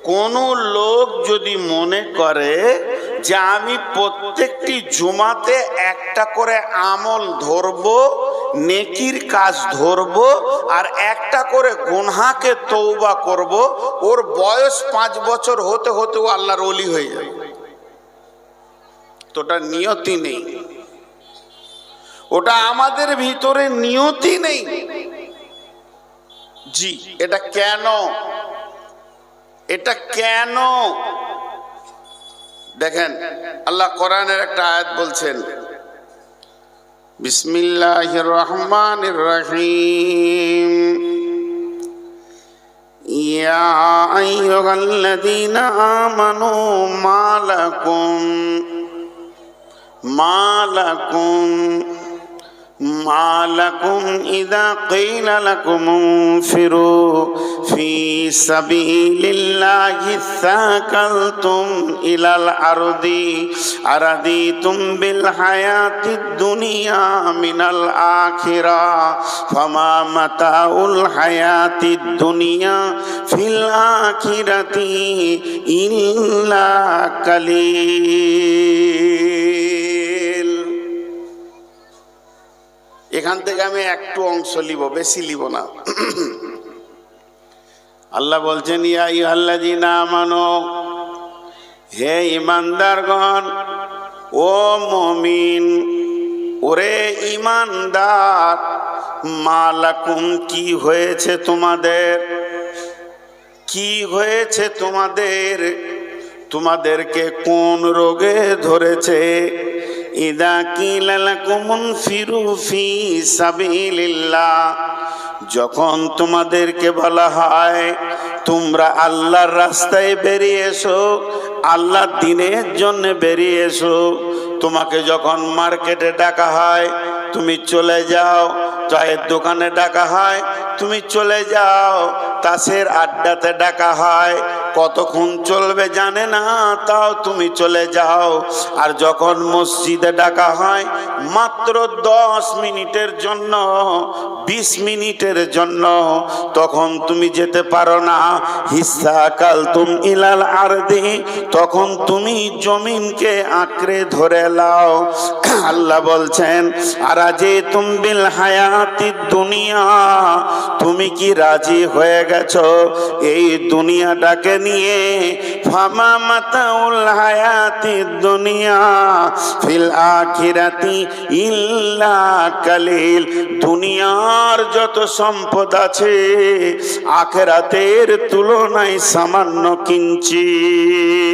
কোনো লোক যদি মনে করে যে আমি প্রত্যেকটি জুমাতে একটা করে আমল ধরবো, নেকির কাজ ধরবো, আর একটা করে গুনহাকে তওবা করব, ওর বয়স 5 বছর হতে হতে ও আল্লাহর ওলি হয়ে যাবে, তো ওটা নিয়তি নেই, ওটা আমাদের ভিতরে নিয়তি নেই। জি, এটা কেন? এটা কেন? দেখেন, আল্লাহ কোরআনের একটা আয়াত বলছেন, বিসমিল্লাহির রহমানির রহিম, ইয়া আইয়ুহাল্লাযীনা আমানু মা লাকুম ইযা ক্বিলা লাকুম ইনফিরু ফি সাবিলিল্লাহি সাকালতুম ইলাল আরদি আরাদিতুম বিল হায়াতিদ দুনিয়া মিনাল আখিরাহ ফামা মাতাউল হায়াতিদ দুনিয়া ফিল আখিরাতি ইল্লা কালিল। এখান থেকে আমি একটু অংশ লিব, বেশি লিব না। আল্লাহ বলছেন, ইয়া আইয়ুহাল্লাযীনা আমানু, হে ঈমানদারগণ, ও মুমিন, ওরে ঈমানদার, মা লাকুম, কি হয়েছে তোমাদের, কি হয়েছে তোমাদের, তোমাদেরকে কোন রোগে ধরেছে? ইদা কিলা লাকুম ইনফিরু ফি সাবিলিল্লাহ, যখন তোমাদেরকে বলা হয় তোমরা আল্লাহর রাস্তায় বেরিয়ে এসো, আল্লাহর দ্বীনের জন্য বেরিয়ে এসো, তোমাকে যখন মার্কেটে ডাকা হয় তুমি চলে যাও, চায়ের দোকানে ডাকা হয় তুমি চলে যাও, তাসের আড্ডাতে ডাকা হয়, কতক্ষণ চলবে জানে না, তাও তুমি চলে যাও। আর যখন মসজিদে ডাকা হয় মাত্র 10 মিনিটের জন্য, 20 মিনিটের জন্য, তখন তুমি যেতে পারো না। হিস্সা কালতুম ইলাল আরদি, তখন তুমি জমিনকে আঁকড়ে ধরে লাও। আল্লাহ বলছেন, আরাজিতুম বিল হায়াতিদ দুনিয়া, তুমি কি রাজি হয়ে গেছো এই দুনিয়াটাকে নিয়ে? ফামা মাতাউল হায়াতিদ দুনিয়া ফিল আখিরাতি ইল্লা কালিল, দুনিয়ার যত সম্পদ আছে আখিরাতের তুলনায় সামান্য কিঞ্চিত।